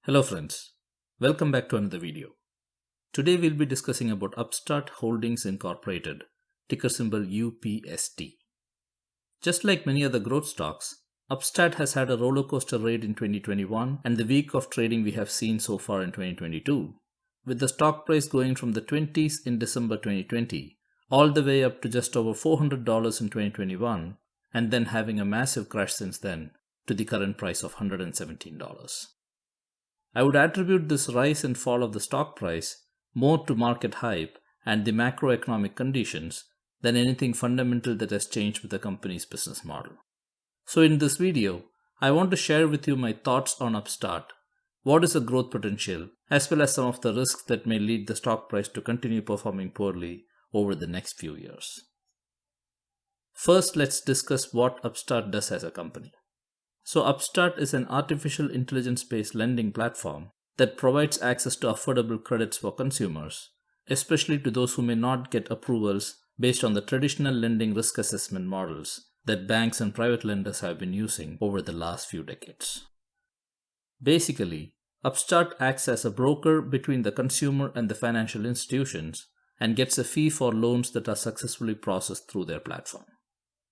Hello friends, welcome back to another video. Today we'll be discussing about Upstart Holdings Incorporated, ticker symbol UPST. Just like many other growth stocks, Upstart has had a roller coaster ride in 2021 and the week of trading we have seen so far in 2022, with the stock price going from the 20s in December 2020 all the way up to just over $400 in 2021 and then having a massive crash since then to the current price of $117. I would attribute this rise and fall of the stock price more to market hype and the macroeconomic conditions than anything fundamental that has changed with the company's business model. So in this video, I want to share with you my thoughts on Upstart, what is the growth potential, as well as some of the risks that may lead the stock price to continue performing poorly over the next few years. First, let's discuss what Upstart does as a company. So Upstart is an artificial intelligence-based lending platform that provides access to affordable credits for consumers, especially to those who may not get approvals based on the traditional lending risk assessment models that banks and private lenders have been using over the last few decades. Basically, Upstart acts as a broker between the consumer and the financial institutions and gets a fee for loans that are successfully processed through their platform.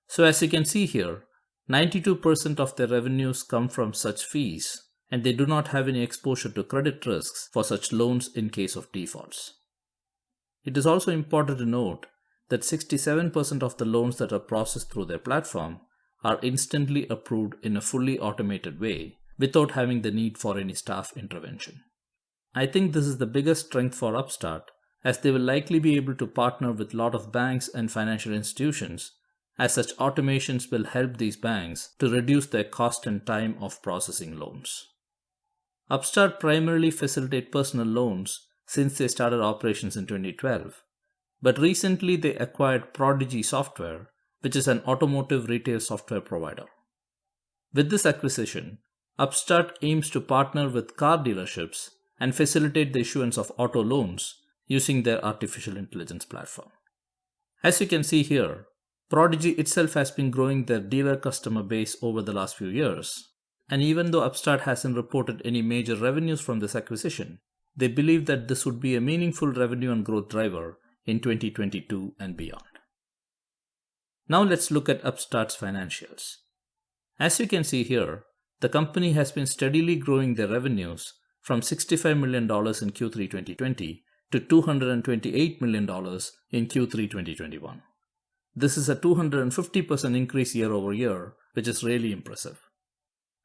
So as you can see here, 92% of their revenues come from such fees, and they do not have any exposure to credit risks for such loans in case of defaults. It is also important to note that 67% of the loans that are processed through their platform are instantly approved in a fully automated way without having the need for any staff intervention. I think this is the biggest strength for Upstart, as they will likely be able to partner with a lot of banks and financial institutions, as such automations will help these banks to reduce their cost and time of processing loans. Upstart primarily facilitate personal loans since they started operations in 2012, but recently they acquired Prodigy Software, which is an automotive retail software provider. With this acquisition, Upstart aims to partner with car dealerships and facilitate the issuance of auto loans using their artificial intelligence platform. As you can see here, Prodigy itself has been growing their dealer customer base over the last few years, and even though Upstart hasn't reported any major revenues from this acquisition, they believe that this would be a meaningful revenue and growth driver in 2022 and beyond. Now let's look at Upstart's financials. As you can see here, the company has been steadily growing their revenues from $65 million in Q3 2020 to $228 million in Q3 2021. This is a 250% increase year over year, which is really impressive.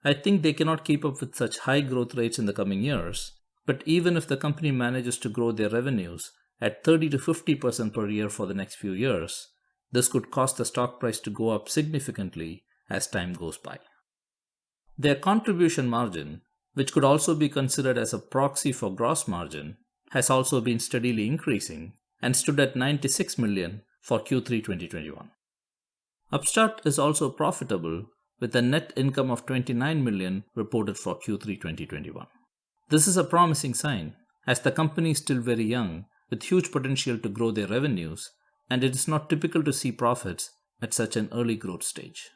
I think they cannot keep up with such high growth rates in the coming years, but even if the company manages to grow their revenues at 30 to 50% per year for the next few years, this could cause the stock price to go up significantly as time goes by. Their contribution margin, which could also be considered as a proxy for gross margin, has also been steadily increasing and stood at $96 million for Q3 2021. Upstart is also profitable with a net income of $29 million reported for Q3 2021. This is a promising sign, as the company is still very young with huge potential to grow their revenues, and it is not typical to see profits at such an early growth stage.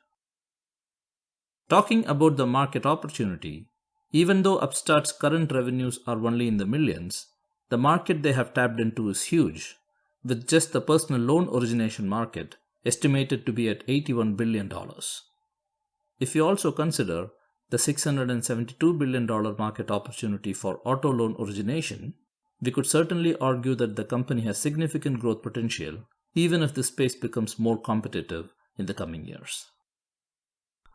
Talking about the market opportunity, even though Upstart's current revenues are only in the millions, the market they have tapped into is huge, with just the personal loan origination market estimated to be at $81 billion. If you also consider the $672 billion market opportunity for auto loan origination, we could certainly argue that the company has significant growth potential, even if the space becomes more competitive in the coming years.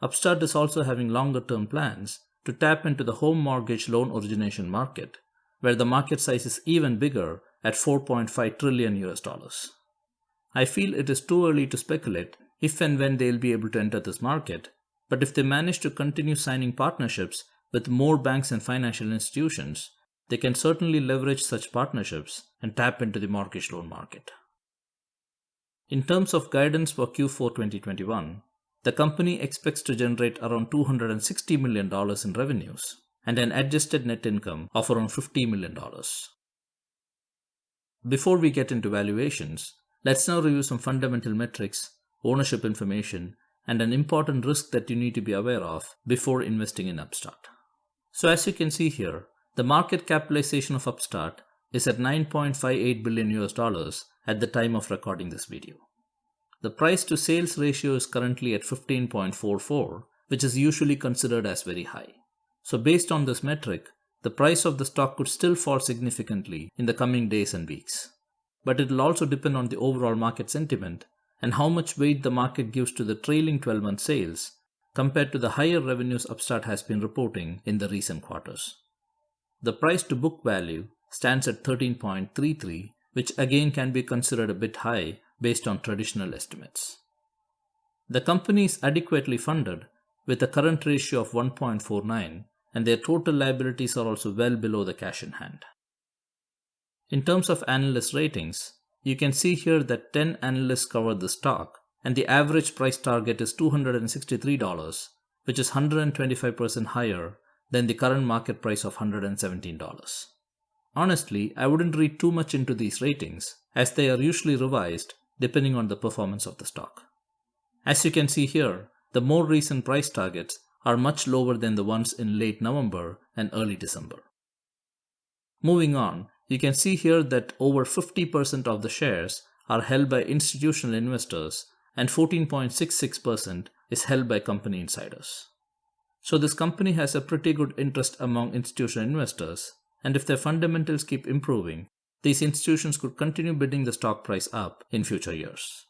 Upstart is also having longer-term plans to tap into the home mortgage loan origination market, where the market size is even bigger at $4.5 trillion. I feel it is too early to speculate if and when they'll be able to enter this market, but if they manage to continue signing partnerships with more banks and financial institutions, they can certainly leverage such partnerships and tap into the mortgage loan market. In terms of guidance for Q4 2021, the company expects to generate around $260 million in revenues and an adjusted net income of around $50 million. Before we get into valuations, let's now review some fundamental metrics, ownership information, and an important risk that you need to be aware of before investing in Upstart. So as you can see here, The market capitalization of Upstart is at $9.58 billion at the time of recording this video. The price to sales ratio is currently at 15.44, which is usually considered as very high. So based on this metric, the price of the stock could still fall significantly in the coming days and weeks. But it will also depend on the overall market sentiment and how much weight the market gives to the trailing 12-month sales compared to the higher revenues Upstart has been reporting in the recent quarters. The price to book value stands at 13.33, which again can be considered a bit high based on traditional estimates. The company is adequately funded with a current ratio of 1.49, and their total liabilities are also well below the cash in hand. In terms of analyst ratings, you can see here that 10 analysts cover the stock, and the average price target is $263, which is 125% higher than the current market price of $117. Honestly, I wouldn't read too much into these ratings, as they are usually revised depending on the performance of the stock. As you can see here, the more recent price targets are much lower than the ones in late November and early December. Moving on, you can see here that over 50% of the shares are held by institutional investors and 14.66% is held by company insiders. So this company has a pretty good interest among institutional investors, and if their fundamentals keep improving, these institutions could continue bidding the stock price up in future years.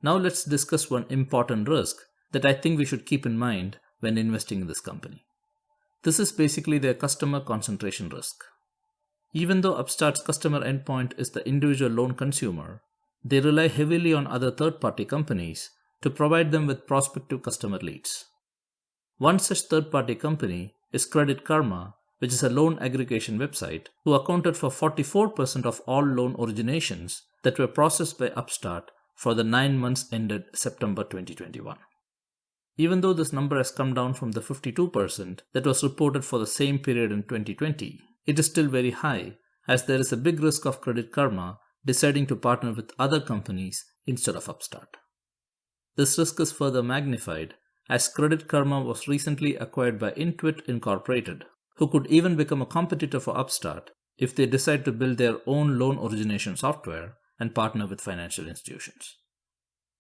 Now let's discuss one important risk that I think we should keep in mind when investing in this company. This is basically their customer concentration risk. Even though Upstart's customer endpoint is the individual loan consumer, they rely heavily on other third-party companies to provide them with prospective customer leads. One such third-party company is Credit Karma, which is a loan aggregation website, who accounted for 44% of all loan originations that were processed by Upstart for the 9 months ended September 2021. Even though this number has come down from the 52% that was reported for the same period in 2020, it is still very high, as there is a big risk of Credit Karma deciding to partner with other companies instead of Upstart. This risk is further magnified as Credit Karma was recently acquired by Intuit Incorporated, who could even become a competitor for Upstart if they decide to build their own loan origination software and partner with financial institutions.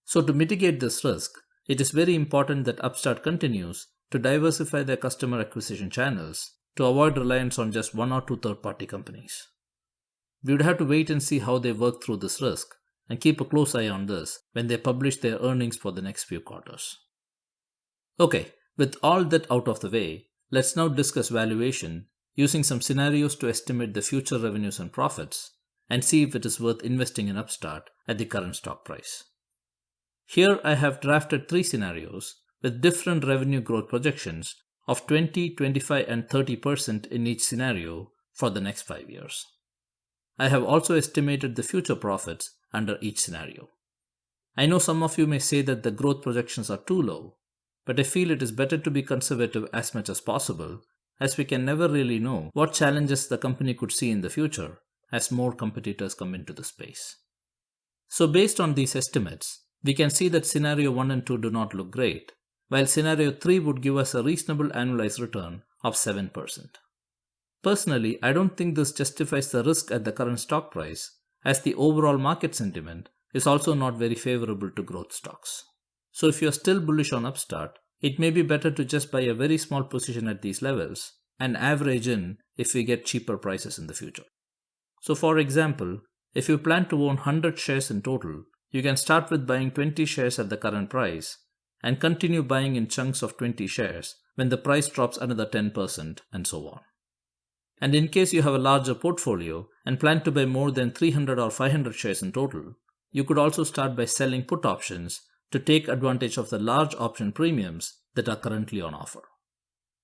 So to mitigate this risk, it is very important that Upstart continues to diversify their customer acquisition channels to avoid reliance on just one or two third-party companies. We would have to wait and see how they work through this risk and keep a close eye on this when they publish their earnings for the next few quarters. Okay, with all that out of the way, let's now discuss valuation using some scenarios to estimate the future revenues and profits and see if it is worth investing in Upstart at the current stock price. Here I have drafted 3 scenarios with different revenue growth projections of 20, 25 and 30% in each scenario for the next 5 years. I have also estimated the future profits under each scenario. I know some of you may say that the growth projections are too low, but I feel it is better to be conservative as much as possible, as we can never really know what challenges the company could see in the future as more competitors come into the space. So based on these estimates, we can see that scenario 1 and 2 do not look great, while scenario 3 would give us a reasonable annualized return of 7%. Personally, I don't think this justifies the risk at the current stock price, as the overall market sentiment is also not very favorable to growth stocks. So if you are still bullish on Upstart, it may be better to just buy a very small position at these levels and average in if we get cheaper prices in the future. So for example, if you plan to own 100 shares in total, you can start with buying 20 shares at the current price and continue buying in chunks of 20 shares when the price drops another 10% and so on. And in case you have a larger portfolio and plan to buy more than 300 or 500 shares in total, you could also start by selling put options to take advantage of the large option premiums that are currently on offer.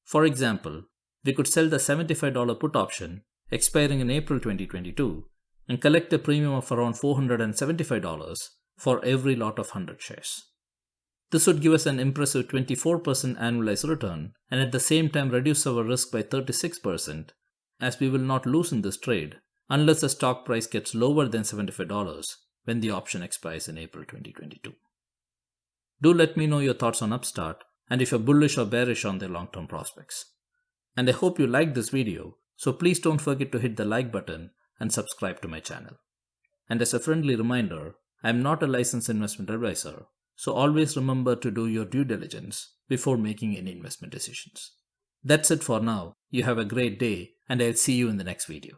For example, we could sell the $75 put option expiring in April 2022 and collect a premium of around $475 for every lot of 100 shares. This would give us an impressive 24% annualized return and at the same time reduce our risk by 36%, as we will not lose in this trade unless the stock price gets lower than $75 when the option expires in April 2022. Do let me know your thoughts on Upstart and if you're bullish or bearish on their long-term prospects. And I hope you liked this video, so please don't forget to hit the like button and subscribe to my channel. And as a friendly reminder, I am not a licensed investment advisor, so always remember to do your due diligence before making any investment decisions. That's it for now. You have a great day, and I'll see you in the next video.